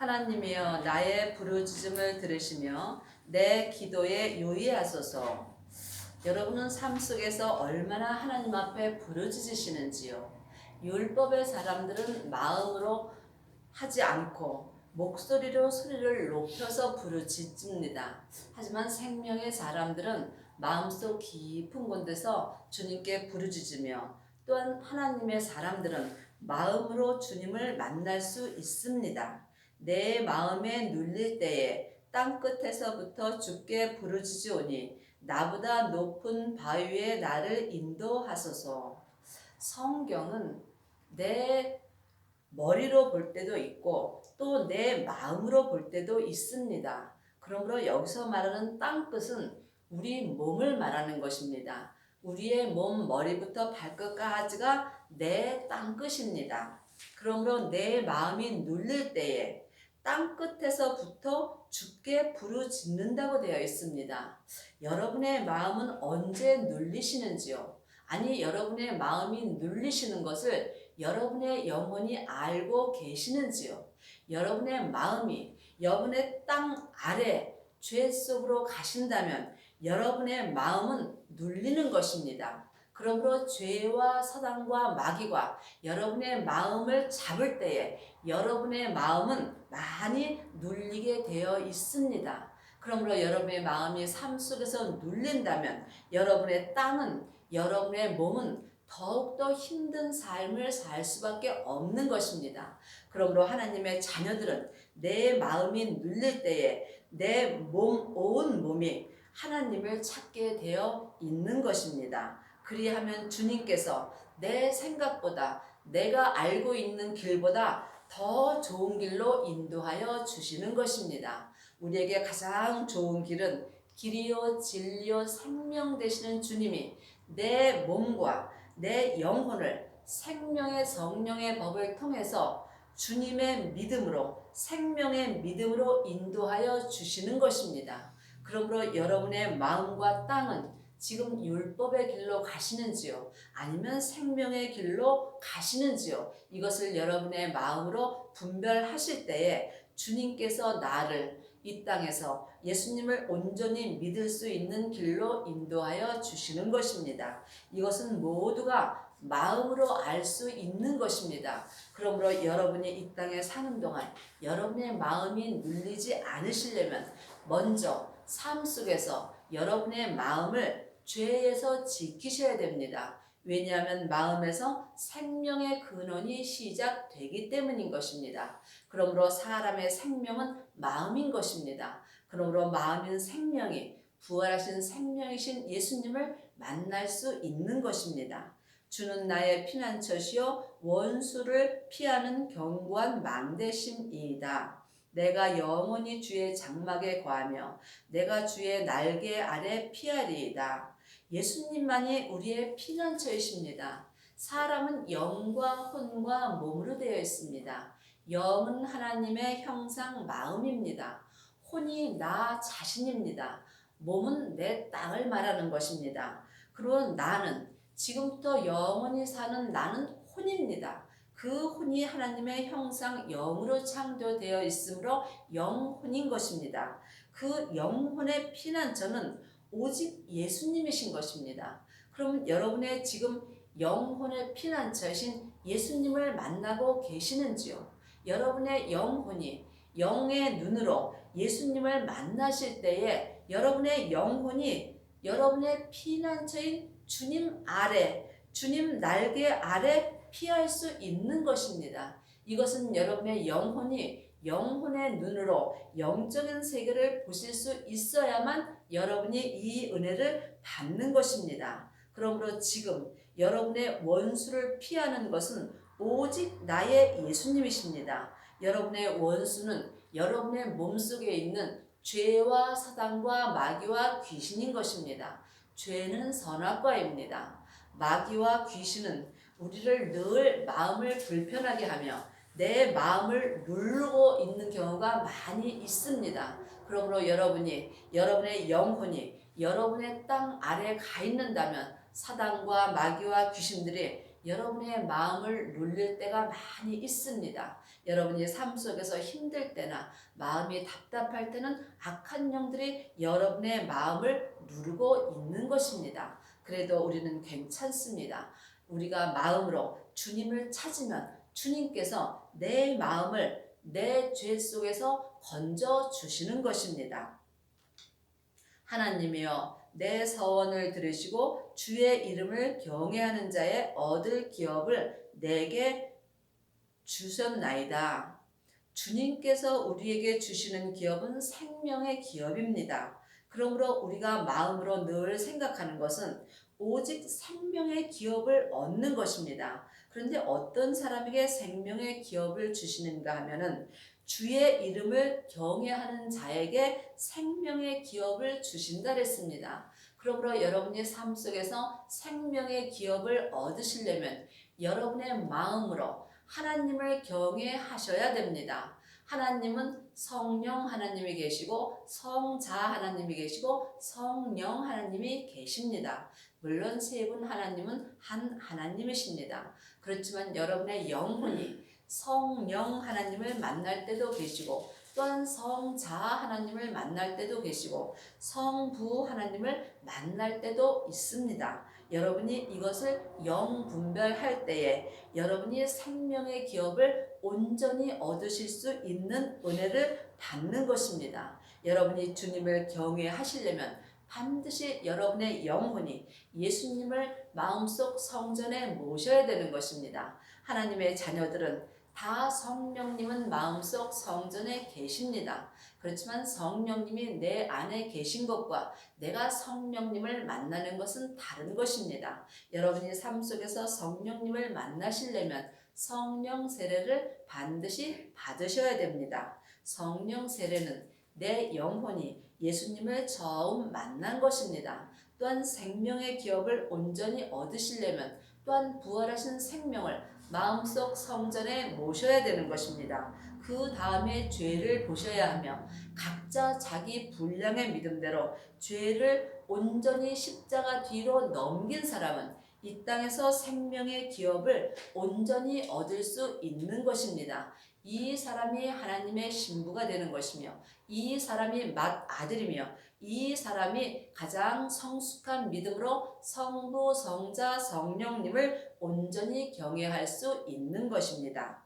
하나님이여 나의 부르짖음을 들으시며 내 기도에 유의하소서. 여러분은 삶 속에서 얼마나 하나님 앞에 부르짖으시는지요? 율법의 사람들은 마음으로 하지 않고 목소리로 소리를 높여서 부르짖습니다. 하지만 생명의 사람들은 마음속 깊은 곳에서 주님께 부르짖으며, 또한 하나님의 사람들은 마음으로 주님을 만날 수 있습니다. 내 마음에 눌릴 때에 땅끝에서부터 주께 부르짖으오니 나보다 높은 바위에 나를 인도하소서. 성경은 내 머리로 볼 때도 있고 또 내 마음으로 볼 때도 있습니다. 그러므로 여기서 말하는 땅끝은 우리 몸을 말하는 것입니다. 우리의 몸 머리부터 발끝까지가 내 땅끝입니다. 그러므로 내 마음이 눌릴 때에 땅끝에서부터 주께 부르짖는다고 되어 있습니다. 여러분의 마음은 언제 눌리시는지요? 아니, 여러분의 마음이 눌리시는 것을 여러분의 영혼이 알고 계시는지요? 여러분의 마음이 여러분의 땅 아래 죄 속으로 가신다면 여러분의 마음은 눌리는 것입니다. 그러므로 죄와 사단과 마귀가 여러분의 마음을 잡을 때에 여러분의 마음은 많이 눌리게 되어 있습니다. 그러므로 여러분의 마음이 삶 속에서 눌린다면 여러분의 땅은, 여러분의 몸은 더욱더 힘든 삶을 살 수밖에 없는 것입니다. 그러므로 하나님의 자녀들은 내 마음이 눌릴 때에 내 몸, 온 몸이 하나님을 찾게 되어 있는 것입니다. 그리하면 주님께서 내 생각보다, 내가 알고 있는 길보다 더 좋은 길로 인도하여 주시는 것입니다. 우리에게 가장 좋은 길은 길이요 진리요 생명 되시는 주님이 내 몸과 내 영혼을 생명의 성령의 법을 통해서 주님의 믿음으로, 생명의 믿음으로 인도하여 주시는 것입니다. 그러므로 여러분의 마음과 땅은 지금 율법의 길로 가시는지요? 아니면 생명의 길로 가시는지요? 이것을 여러분의 마음으로 분별하실 때에 주님께서 나를 이 땅에서 예수님을 온전히 믿을 수 있는 길로 인도하여 주시는 것입니다. 이것은 모두가 마음으로 알 수 있는 것입니다. 그러므로 여러분이 이 땅에 사는 동안 여러분의 마음이 눌리지 않으시려면 먼저 삶 속에서 여러분의 마음을 죄에서 지키셔야 됩니다. 왜냐하면 마음에서 생명의 근원이 시작되기 때문인 것입니다. 그러므로 사람의 생명은 마음인 것입니다. 그러므로 마음인 생명이 부활하신 생명이신 예수님을 만날 수 있는 것입니다. 주는 나의 피난처시요 원수를 피하는 견고한 망대심이다. 내가 영원히 주의 장막에 거하며 내가 주의 날개 아래 피하리이다. 예수님만이 우리의 피난처이십니다. 사람은 영과 혼과 몸으로 되어 있습니다. 영은 하나님의 형상 마음입니다. 혼이 나 자신입니다. 몸은 내 땅을 말하는 것입니다. 그리고 나는, 지금부터 영원히 사는 나는 혼입니다. 그 혼이 하나님의 형상 영으로 창조되어 있으므로 영혼인 것입니다. 그 영혼의 피난처는 오직 예수님이신 것입니다. 그럼 여러분의 지금 영혼의 피난처이신 예수님을 만나고 계시는지요? 여러분의 영혼이 영의 눈으로 예수님을 만나실 때에 여러분의 영혼이 여러분의 피난처인 주님 아래, 주님 날개 아래 피할 수 있는 것입니다. 이것은 여러분의 영혼이 영혼의 눈으로 영적인 세계를 보실 수 있어야만 여러분이 이 은혜를 받는 것입니다. 그러므로 지금 여러분의 원수를 피하는 것은 오직 나의 예수님이십니다. 여러분의 원수는 여러분의 몸속에 있는 죄와 사단과 마귀와 귀신인 것입니다. 죄는 선악과입니다. 마귀와 귀신은 우리를 늘 마음을 불편하게 하며 내 마음을 누르고 있는 경우가 많이 있습니다. 그러므로 여러분이, 여러분의 영혼이 여러분의 땅 아래 가 있는다면 사단과 마귀와 귀신들이 여러분의 마음을 눌릴 때가 많이 있습니다. 여러분이 삶 속에서 힘들 때나 마음이 답답할 때는 악한 영들이 여러분의 마음을 누르고 있는 것입니다. 그래도 우리는 괜찮습니다. 우리가 마음으로 주님을 찾으면 주님께서 내 마음을 내 죄 속에서 건져 주시는 것입니다. 하나님이여, 내 서원을 들으시고 주의 이름을 경외하는 자의 얻을 기업을 내게 주셨나이다. 주님께서 우리에게 주시는 기업은 생명의 기업입니다. 그러므로 우리가 마음으로 늘 생각하는 것은 오직 생명의 기업을 얻는 것입니다. 그런데 어떤 사람에게 생명의 기업을 주시는가 하면은 주의 이름을 경외하는 자에게 생명의 기업을 주신다 그랬습니다. 그러므로 여러분의 삶 속에서 생명의 기업을 얻으시려면 여러분의 마음으로 하나님을 경외하셔야 됩니다. 하나님은 성령 하나님이 계시고 성자 하나님이 계시고 성령 하나님이 계십니다. 물론 세 분 하나님은 한 하나님이십니다. 그렇지만 여러분의 영혼이 성령 하나님을 만날 때도 계시고 또한 성자 하나님을 만날 때도 계시고 성부 하나님을 만날 때도 있습니다. 여러분이 이것을 영분별할 때에 여러분이 생명의 기업을 온전히 얻으실 수 있는 은혜를 받는 것입니다. 여러분이 주님을 경외하시려면 반드시 여러분의 영혼이 예수님을 마음속 성전에 모셔야 되는 것입니다. 하나님의 자녀들은 다 성령님은 마음속 성전에 계십니다. 그렇지만 성령님이 내 안에 계신 것과 내가 성령님을 만나는 것은 다른 것입니다. 여러분이 삶 속에서 성령님을 만나시려면 성령 세례를 반드시 받으셔야 됩니다. 성령 세례는 내 영혼이 예수님을 처음 만난 것입니다. 또한 생명의 기업을 온전히 얻으시려면 또한 부활하신 생명을 마음속 성전에 모셔야 되는 것입니다. 그 다음에 죄를 보셔야 하며 각자 자기 분량의 믿음대로 죄를 온전히 십자가 뒤로 넘긴 사람은 이 땅에서 생명의 기업을 온전히 얻을 수 있는 것입니다. 이 사람이 하나님의 신부가 되는 것이며 이 사람이 맏아들이며 이 사람이 가장 성숙한 믿음으로 성부, 성자, 성령님을 온전히 경외할 수 있는 것입니다.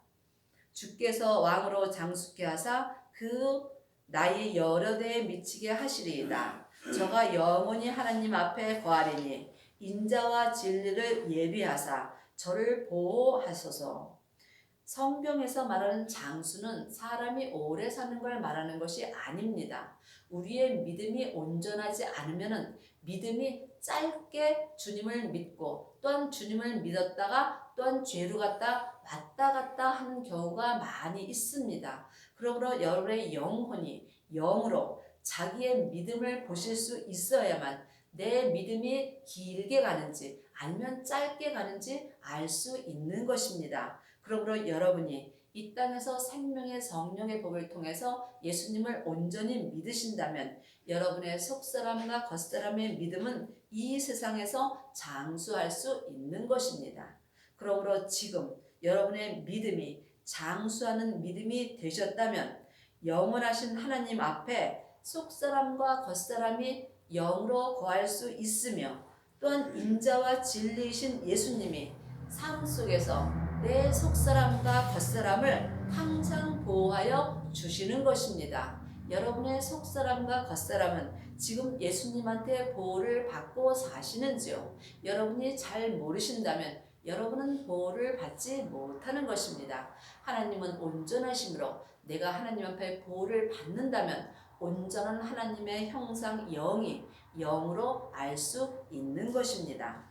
주께서 왕으로 장수케 하사 그 나이 여러 대에 미치게 하시리이다. 저가 영원히 하나님 앞에 거하리니 인자와 진리를 예비하사 저를 보호하소서. 성경에서 말하는 장수는 사람이 오래 사는 걸 말하는 것이 아닙니다. 우리의 믿음이 온전하지 않으면 믿음이 짧게 주님을 믿고 또한 주님을 믿었다가 또한 죄로 갔다 왔다 갔다 하는 경우가 많이 있습니다. 그러므로 여러분의 영혼이 영으로 자기의 믿음을 보실 수 있어야만 내 믿음이 길게 가는지 아니면 짧게 가는지 알 수 있는 것입니다. 그러므로 여러분이 이 땅에서 생명의 성령의 법을 통해서 예수님을 온전히 믿으신다면 여러분의 속사람과 겉사람의 믿음은 이 세상에서 장수할 수 있는 것입니다. 그러므로 지금 여러분의 믿음이 장수하는 믿음이 되셨다면 영원하신 하나님 앞에 속사람과 겉사람이 영으로 거할 수 있으며 또한 인자와 진리이신 예수님이 삶 속에서 내 속사람과 겉사람을 항상 보호하여 주시는 것입니다. 여러분의 속사람과 겉사람은 지금 예수님한테 보호를 받고 사시는지요? 여러분이 잘 모르신다면 여러분은 보호를 받지 못하는 것입니다. 하나님은 온전하심으로 내가 하나님 앞에 보호를 받는다면 온전한 하나님의 형상 영이 영으로 알 수 있는 것입니다.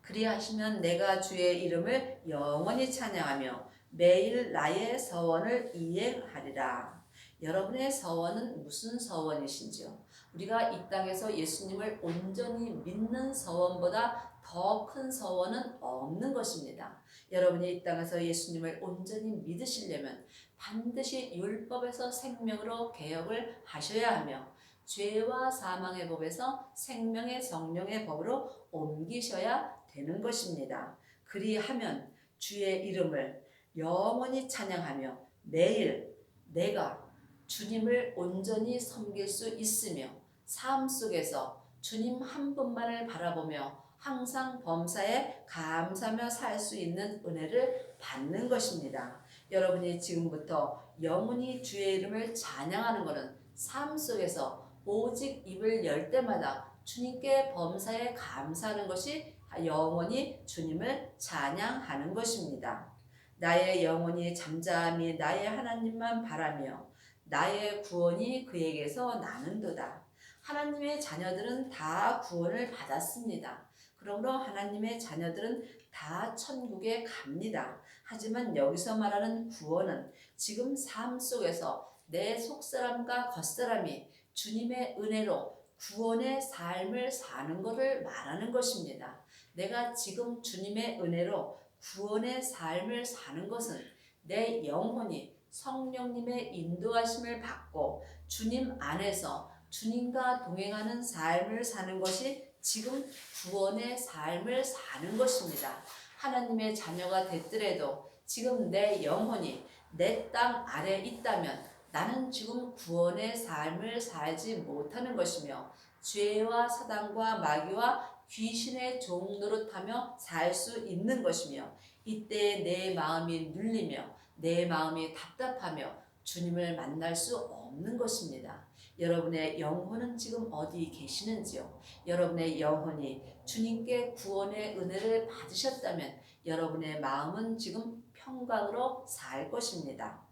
그리하시면 내가 주의 이름을 영원히 찬양하며 매일 나의 서원을 이행하리라. 여러분의 서원은 무슨 서원이신지요? 우리가 이 땅에서 예수님을 온전히 믿는 서원보다 더 큰 서원은 없는 것입니다. 여러분이 이 땅에서 예수님을 온전히 믿으시려면 반드시 율법에서 생명으로 개혁을 하셔야 하며 죄와 사망의 법에서 생명의 성령의 법으로 옮기셔야 되는 것입니다. 그리하면 주의 이름을 영원히 찬양하며 매일 내가 주님을 온전히 섬길 수 있으며 삶 속에서 주님 한 분만을 바라보며 항상 범사에 감사하며 살 수 있는 은혜를 받는 것입니다. 여러분이 지금부터 영원히 주의 이름을 찬양하는 것은 삶 속에서 오직 입을 열 때마다 주님께 범사에 감사하는 것이 영원히 주님을 찬양하는 것입니다. 나의 영혼이 잠잠히 나의 하나님만 바라며 나의 구원이 그에게서 나는도다. 하나님의 자녀들은 다 구원을 받았습니다. 그러므로 하나님의 자녀들은 다 천국에 갑니다. 하지만 여기서 말하는 구원은 지금 삶 속에서 내 속사람과 겉사람이 주님의 은혜로 구원의 삶을 사는 것을 말하는 것입니다. 내가 지금 주님의 은혜로 구원의 삶을 사는 것은 내 영혼이 성령님의 인도하심을 받고 주님 안에서 주님과 동행하는 삶을 사는 것이 지금 구원의 삶을 사는 것입니다. 하나님의 자녀가 됐더라도 지금 내 영혼이 내 땅 아래 있다면 나는 지금 구원의 삶을 살지 못하는 것이며 죄와 사단과 마귀와 귀신의 종 노릇하며 살 수 있는 것이며 이때 내 마음이 눌리며 내 마음이 답답하며 주님을 만날 수 없는 것입니다. 여러분의 영혼은 지금 어디 계시는지요? 여러분의 영혼이 주님께 구원의 은혜를 받으셨다면 여러분의 마음은 지금 평강으로 살 것입니다.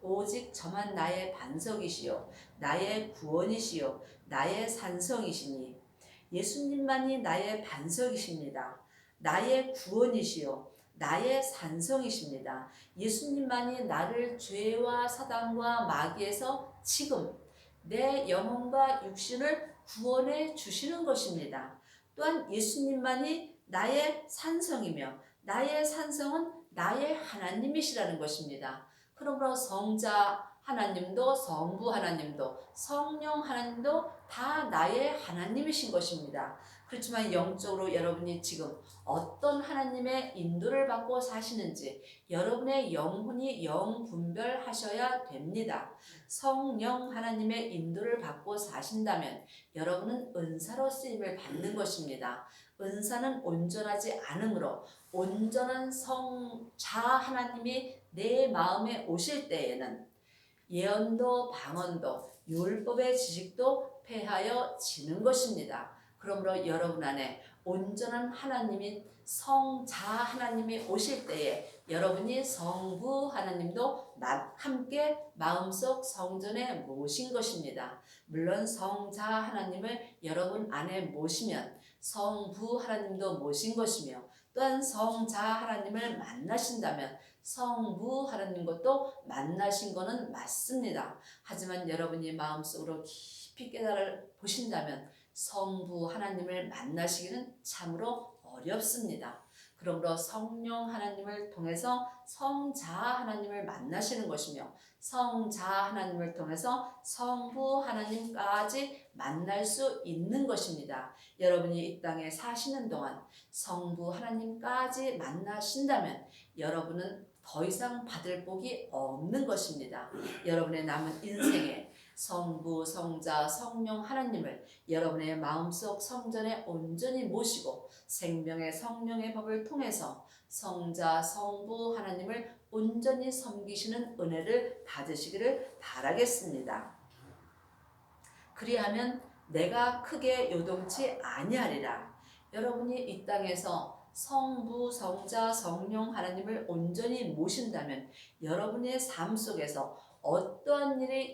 오직 저만 나의 반석이시요 나의 구원이시요 나의 산성이시니 예수님만이 나의 반석이십니다. 나의 구원이시요 나의 산성이십니다. 예수님만이 나를 죄와 사단과 마귀에서 지금 내 영혼과 육신을 구원해 주시는 것입니다. 또한 예수님만이 나의 산성이며 나의 산성은 나의 하나님이시라는 것입니다. 그러므로 성자 하나님도 성부 하나님도 성령 하나님도 다 나의 하나님이신 것입니다. 그렇지만 영적으로 여러분이 지금 어떤 하나님의 인도를 받고 사시는지 여러분의 영혼이 영분별하셔야 됩니다. 성령 하나님의 인도를 받고 사신다면 여러분은 은사로 쓰임을 받는 것입니다. 은사는 온전하지 않으므로 온전한 성자 하나님이 내 마음에 오실 때에는 예언도 방언도 율법의 지식도 폐하여 지는 것입니다. 그러므로 여러분 안에 온전한 하나님인 성자 하나님이 오실 때에 여러분이 성부 하나님도 함께 마음속 성전에 모신 것입니다. 물론 성자 하나님을 여러분 안에 모시면 성부 하나님도 모신 것이며 또한 성자 하나님을 만나신다면 성부 하나님 것도 만나신 거는 맞습니다. 하지만 여러분이 마음속으로 깊이 깨달아 보신다면 성부 하나님을 만나시기는 참으로 어렵습니다. 그러므로 성령 하나님을 통해서 성자 하나님을 만나시는 것이며 성자 하나님을 통해서 성부 하나님까지 만날 수 있는 것입니다. 여러분이 이 땅에 사시는 동안 성부 하나님까지 만나신다면 여러분은 더 이상 받을 복이 없는 것입니다. 여러분의 남은 인생에 성부, 성자, 성령 하나님을 여러분의 마음속 성전에 온전히 모시고 생명의 성령의 법을 통해서 성자, 성부 하나님을 온전히 섬기시는 은혜를 받으시기를 바라겠습니다. 그리하면 내가 크게 요동치 아니하리라. 여러분이 이 땅에서 성부, 성자, 성령 하나님을 온전히 모신다면 여러분의 삶 속에서 어떠한 일이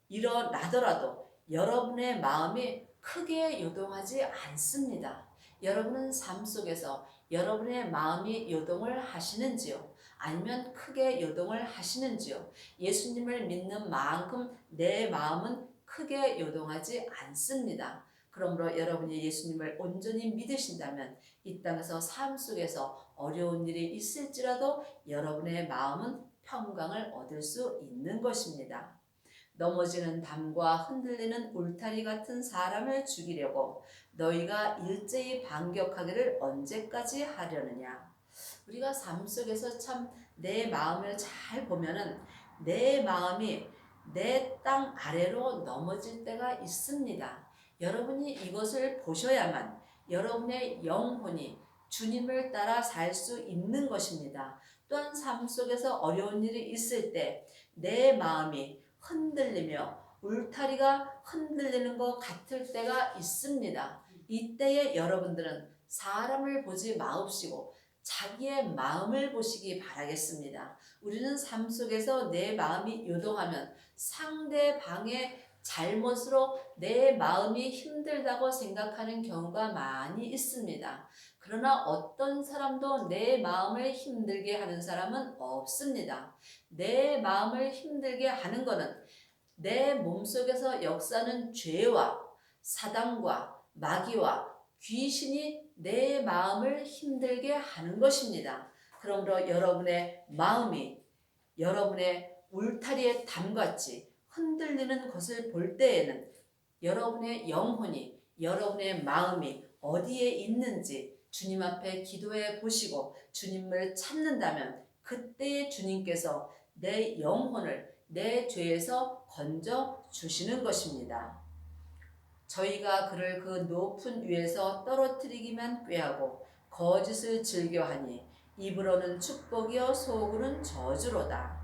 일어나더라도 여러분의 마음이 크게 요동하지 않습니다. 여러분은 삶 속에서 여러분의 마음이 요동을 하시는지요? 아니면 크게 요동을 하시는지요? 예수님을 믿는 만큼 내 마음은 크게 요동하지 않습니다. 그러므로 여러분이 예수님을 온전히 믿으신다면 이 땅에서 삶 속에서 어려운 일이 있을지라도 여러분의 마음은 평강을 얻을 수 있는 것입니다. 넘어지는 담과 흔들리는 울타리 같은 사람을 죽이려고 너희가 일제히 반격하기를 언제까지 하려느냐. 우리가 삶 속에서 참 내 마음을 잘 보면은 내 마음이 내 땅 아래로 넘어질 때가 있습니다. 여러분이 이것을 보셔야만 여러분의 영혼이 주님을 따라 살 수 있는 것입니다. 또한 삶 속에서 어려운 일이 있을 때 내 마음이 흔들리며 울타리가 흔들리는 것 같을 때가 있습니다. 이때에 여러분들은 사람을 보지 마옵시고 자기의 마음을 보시기 바라겠습니다. 우리는 삶 속에서 내 마음이 요동하면 상대방의 잘못으로 내 마음이 힘들다고 생각하는 경우가 많이 있습니다. 그러나 어떤 사람도 내 마음을 힘들게 하는 사람은 없습니다. 내 마음을 힘들게 하는 것은 내 몸속에서 역사하는 죄와 사단과 마귀와 귀신이 내 마음을 힘들게 하는 것입니다. 그러므로 여러분의 마음이 여러분의 울타리의 담같이 흔들리는 것을 볼 때에는 여러분의 영혼이 여러분의 마음이 어디에 있는지 주님 앞에 기도해 보시고 주님을 찾는다면 그때에 주님께서 내 영혼을 내 죄에서 건져 주시는 것입니다. 저희가 그를 그 높은 위에서 떨어뜨리기만 꾀하고 거짓을 즐겨하니 입으로는 축복이요 속으로는 저주로다.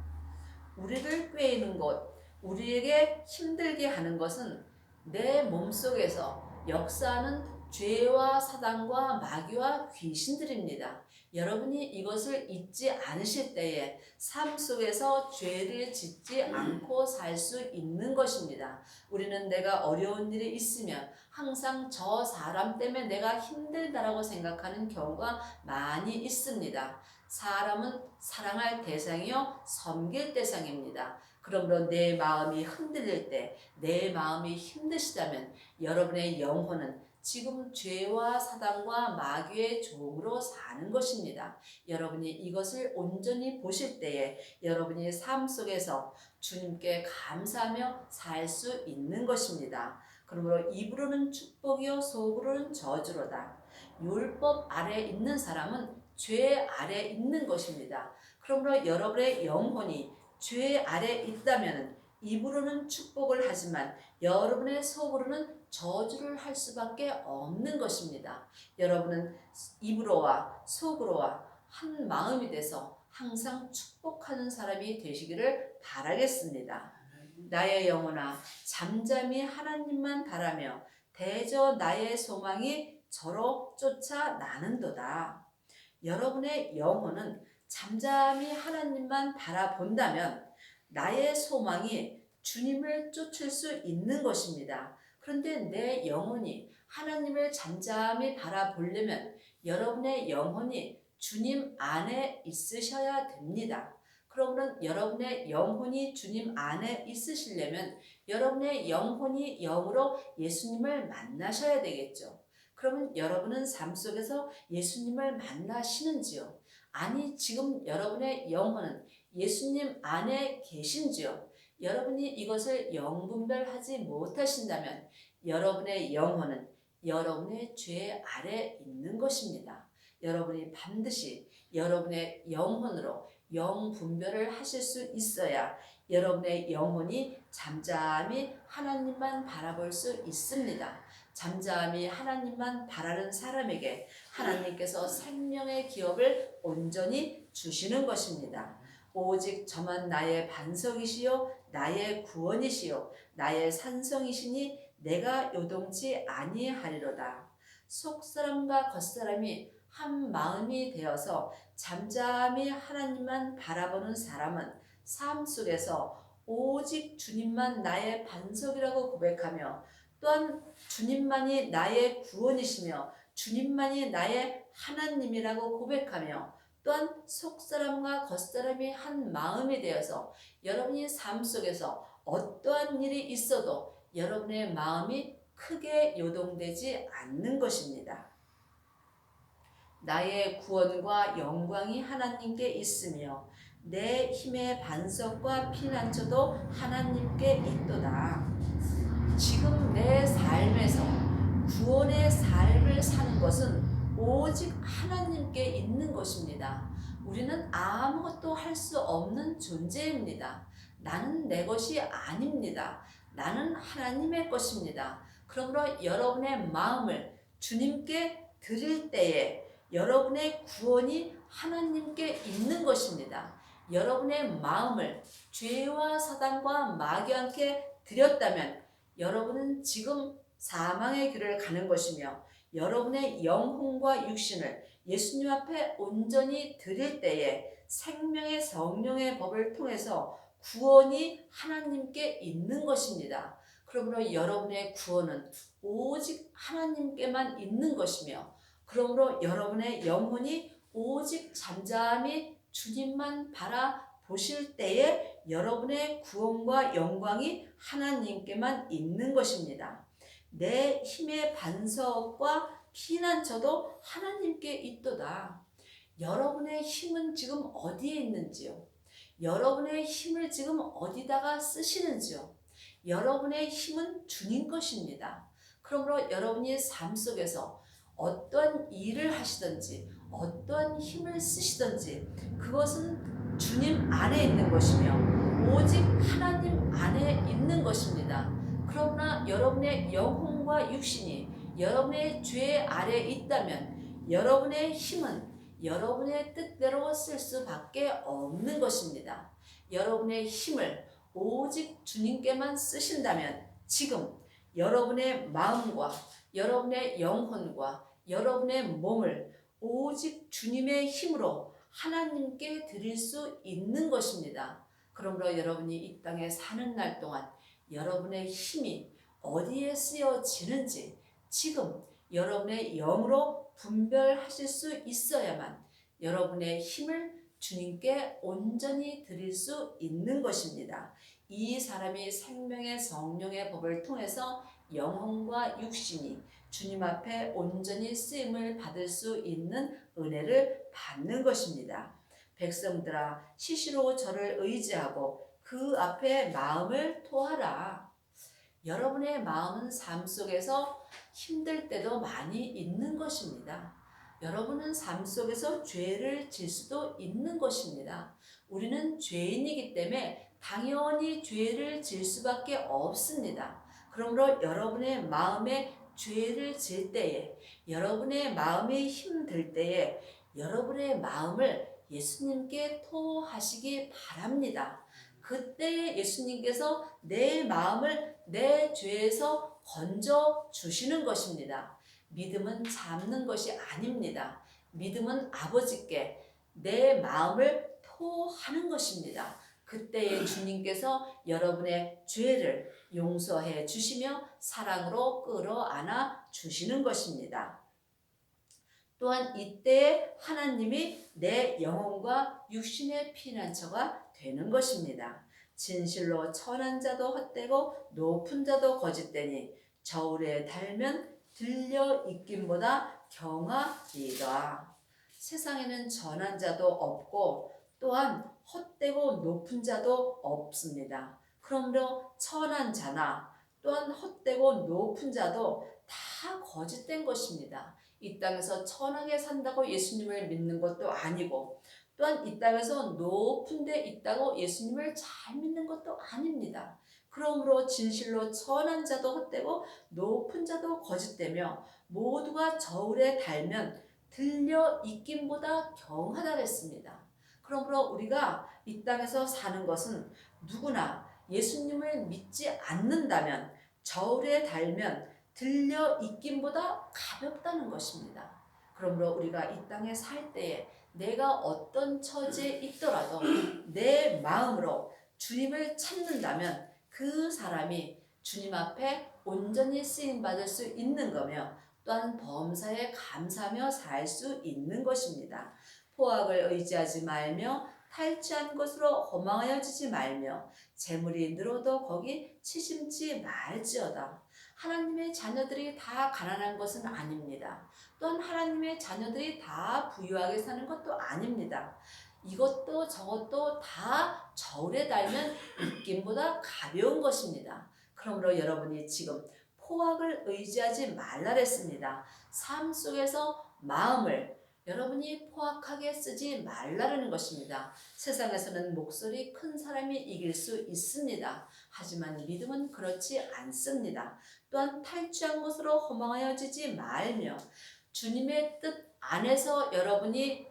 우리를 꾀이는 것, 우리에게 힘들게 하는 것은 내 몸속에서 역사하는 죄와 사단과 마귀와 귀신들입니다. 여러분이 이것을 잊지 않으실 때에 삶 속에서 죄를 짓지 않고 살 수 있는 것입니다. 우리는 내가 어려운 일이 있으면 항상 저 사람 때문에 내가 힘들다라고 생각하는 경우가 많이 있습니다. 사람은 사랑할 대상이요 섬길 대상입니다. 그러므로 내 마음이 흔들릴 때, 내 마음이 힘드시다면 여러분의 영혼은 지금 죄와 사단과 마귀의 종으로 사는 것입니다. 여러분이 이것을 온전히 보실 때에 여러분이 삶 속에서 주님께 감사하며 살 수 있는 것입니다. 그러므로 입으로는 축복이요 속으로는 저주로다. 율법 아래 있는 사람은 죄 아래 있는 것입니다. 그러므로 여러분의 영혼이 죄 아래 있다면 입으로는 축복을 하지만 여러분의 속으로는 저주를 할 수밖에 없는 것입니다. 여러분은 입으로와 속으로와 한 마음이 돼서 항상 축복하는 사람이 되시기를 바라겠습니다. 나의 영혼아 잠잠히 하나님만 바라며 대저 나의 소망이 저로 쫓아 나는도다. 여러분의 영혼은 잠잠히 하나님만 바라본다면 나의 소망이 주님을 쫓을 수 있는 것입니다. 그런데 내 영혼이 하나님을 잠잠히 바라보려면 여러분의 영혼이 주님 안에 있으셔야 됩니다. 그러면 여러분의 영혼이 주님 안에 있으시려면 여러분의 영혼이 영으로 예수님을 만나셔야 되겠죠. 그러면 여러분은 삶 속에서 예수님을 만나시는지요? 아니 지금 여러분의 영혼은 예수님 안에 계신지요? 여러분이 이것을 영분별하지 못하신다면 여러분의 영혼은 여러분의 죄 아래 있는 것입니다. 여러분이 반드시 여러분의 영혼으로 영분별을 하실 수 있어야 여러분의 영혼이 잠잠히 하나님만 바라볼 수 있습니다. 잠잠히 하나님만 바라는 사람에게 하나님께서 생명의 기업을 온전히 주시는 것입니다. 오직 저만 나의 반석이시요 나의 구원이시요 나의 산성이시니 내가 요동치 아니하리로다. 속사람과 겉사람이 한 마음이 되어서 잠잠히 하나님만 바라보는 사람은 삶 속에서 오직 주님만 나의 반석이라고 고백하며 또한 주님만이 나의 구원이시며 주님만이 나의 하나님이라고 고백하며 또한 속사람과 겉사람이 한 마음이 되어서 여러분이 삶 속에서 어떠한 일이 있어도 여러분의 마음이 크게 요동되지 않는 것입니다. 나의 구원과 영광이 하나님께 있으며 내 힘의 반석과 피난처도 하나님께 있도다. 지금 내 삶에서 구원의 삶을 사는 것은 오직 하나님께 있는 것입니다. 우리는 아무것도 할 수 없는 존재입니다. 나는 내 것이 아닙니다. 나는 하나님의 것입니다. 그러므로 여러분의 마음을 주님께 드릴 때에 여러분의 구원이 하나님께 있는 것입니다. 여러분의 마음을 죄와 사단과 마귀한테 드렸다면 여러분은 지금 사망의 길을 가는 것이며 여러분의 영혼과 육신을 예수님 앞에 온전히 드릴 때에 생명의 성령의 법을 통해서 구원이 하나님께 있는 것입니다. 그러므로 여러분의 구원은 오직 하나님께만 있는 것이며 그러므로 여러분의 영혼이 오직 잠잠히 주님만 바라보실 때에 여러분의 구원과 영광이 하나님께만 있는 것입니다. 내 힘의 반석과 피난처도 하나님께 있도다. 여러분의 힘은 지금 어디에 있는지요? 여러분의 힘을 지금 어디다가 쓰시는지요? 여러분의 힘은 주님 것입니다. 그러므로 여러분이 삶 속에서 어떤 일을 하시든지 어떤 힘을 쓰시든지 그것은 주님 안에 있는 것이며 오직 하나님 안에 있는 것입니다. 그러나 여러분의 영혼과 육신이 여러분의 죄 아래 있다면 여러분의 힘은 여러분의 뜻대로 쓸 수밖에 없는 것입니다. 여러분의 힘을 오직 주님께만 쓰신다면 지금 여러분의 마음과 여러분의 영혼과 여러분의 몸을 오직 주님의 힘으로 하나님께 드릴 수 있는 것입니다. 그러므로 여러분이 이 땅에 사는 날 동안 여러분의 힘이 어디에 쓰여지는지 지금 여러분의 영으로 분별하실 수 있어야만 여러분의 힘을 주님께 온전히 드릴 수 있는 것입니다. 이 사람이 생명의 성령의 법을 통해서 영혼과 육신이 주님 앞에 온전히 쓰임을 받을 수 있는 은혜를 받는 것입니다. 백성들아 시시로 저를 의지하고 그 앞에 마음을 토하라. 여러분의 마음은 삶 속에서 힘들 때도 많이 있는 것입니다. 여러분은 삶 속에서 죄를 질 수도 있는 것입니다. 우리는 죄인이기 때문에 당연히 죄를 질 수밖에 없습니다. 그러므로 여러분의 마음에 죄를 질 때에 여러분의 마음이 힘들 때에 여러분의 마음을 예수님께 토하시기 바랍니다. 그때 예수님께서 내 마음을 내 죄에서 건져 주시는 것입니다. 믿음은 잡는 것이 아닙니다. 믿음은 아버지께 내 마음을 토하는 것입니다. 그때에 주님께서 여러분의 죄를 용서해 주시며 사랑으로 끌어안아 주시는 것입니다. 또한 이때에 하나님이 내 영혼과 육신의 피난처가 되는 것입니다. 진실로 천한 자도 헛되고 높은 자도 거짓되니 저울에 달면 들려 있김보다 경하리이다. 세상에는 천한 자도 없고 또한 헛되고 높은 자도 없습니다. 그러므로 천한 자나 또한 헛되고 높은 자도 다 거짓된 것입니다. 이 땅에서 천하게 산다고 예수님을 믿는 것도 아니고 또한 이 땅에서 높은 데 있다고 예수님을 잘 믿는 것도 아닙니다. 그러므로 진실로 천한 자도 헛되고 높은 자도 거짓되며 모두가 저울에 달면 들려 있김보다 경하다 그랬습니다. 그러므로 우리가 이 땅에서 사는 것은 누구나 예수님을 믿지 않는다면 저울에 달면 들려 있김보다 가볍다는 것입니다. 그러므로 우리가 이 땅에 살 때에 내가 어떤 처지에 있더라도 내 마음으로 주님을 찾는다면 그 사람이 주님 앞에 온전히 쓰임받을 수 있는 거며 또한 범사에 감사하며 살 수 있는 것입니다. 포악을 의지하지 말며 탈취한 것으로 허망하여지지 말며 재물이 늘어도 거기 치심지 말지어다. 하나님의 자녀들이 다 가난한 것은 아닙니다. 또한 하나님의 자녀들이 다 부유하게 사는 것도 아닙니다. 이것도 저것도 다 저울에 달면 입김보다 가벼운 것입니다. 그러므로 여러분이 지금 포악을 의지하지 말라랬습니다. 삶 속에서 마음을 여러분이 포악하게 쓰지 말라는 것입니다. 세상에서는 목소리 큰 사람이 이길 수 있습니다. 하지만 믿음은 그렇지 않습니다. 또한 탈취한 것으로 허망하여지지 말며 주님의 뜻 안에서 여러분이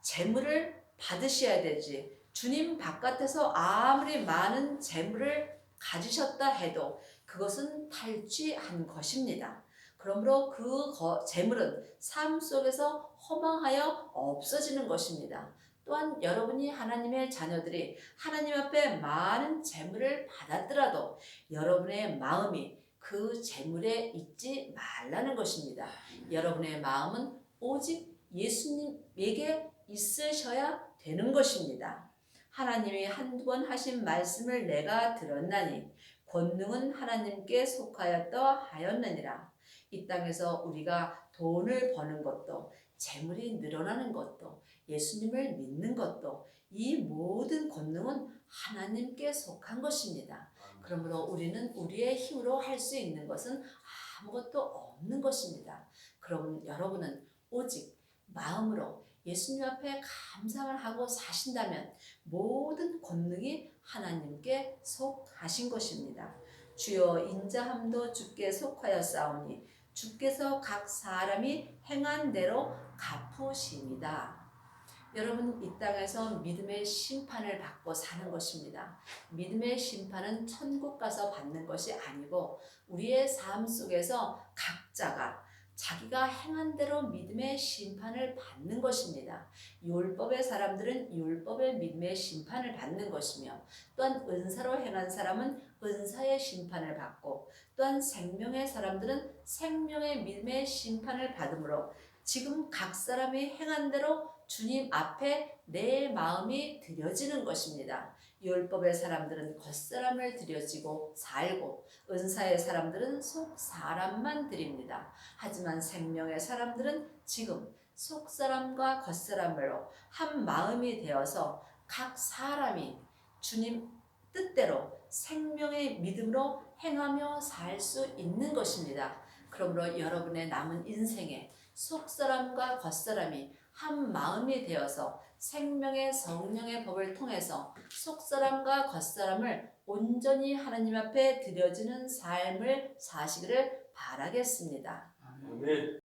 재물을 받으셔야 되지. 주님 바깥에서 아무리 많은 재물을 가지셨다 해도 그것은 탈취한 것입니다. 그러므로 그 재물은 삶 속에서 허망하여 없어지는 것입니다. 또한 여러분이 하나님의 자녀들이 하나님 앞에 많은 재물을 받았더라도 여러분의 마음이 그 재물에 있지 말라는 것입니다. 여러분의 마음은 오직 예수님에게 있으셔야 되는 것입니다. 하나님이 한두 번 하신 말씀을 내가 들었나니 권능은 하나님께 속하였다 하였느니라. 이 땅에서 우리가 돈을 버는 것도 재물이 늘어나는 것도 예수님을 믿는 것도 이 모든 권능은 하나님께 속한 것입니다. 그러므로 우리는 우리의 힘으로 할 수 있는 것은 아무것도 없는 것입니다. 그럼 여러분은 오직 마음으로 예수님 앞에 감사를 하고 사신다면 모든 권능이 하나님께 속하신 것입니다. 주여 인자함도 주께 속하였사오니 주께서 각 사람이 행한 대로 갚으십니다. 여러분 이 땅에서 믿음의 심판을 받고 사는 것입니다. 믿음의 심판은 천국 가서 받는 것이 아니고 우리의 삶 속에서 각자가 자기가 행한 대로 믿음의 심판을 받는 것입니다. 율법의 사람들은 율법의 믿음의 심판을 받는 것이며 또한 은사로 행한 사람은 은사의 심판을 받고 또한 생명의 사람들은 생명의 믿음의 심판을 받으므로 지금 각 사람이 행한 대로 주님 앞에 내 마음이 드려지는 것입니다. 율법의 사람들은 겉사람을 드려지고 살고 은사의 사람들은 속 사람만 드립니다. 하지만 생명의 사람들은 지금 속 사람과 겉사람으로 한 마음이 되어서 각 사람이 주님 뜻대로 생명의 믿음으로 행하며 살 수 있는 것입니다. 그러므로 여러분의 남은 인생에 속 사람과 겉 사람이 한 마음이 되어서 생명의 성령의 법을 통해서 속 사람과 겉 사람을 온전히 하나님 앞에 드려지는 삶을 사시기를 바라겠습니다. 아멘.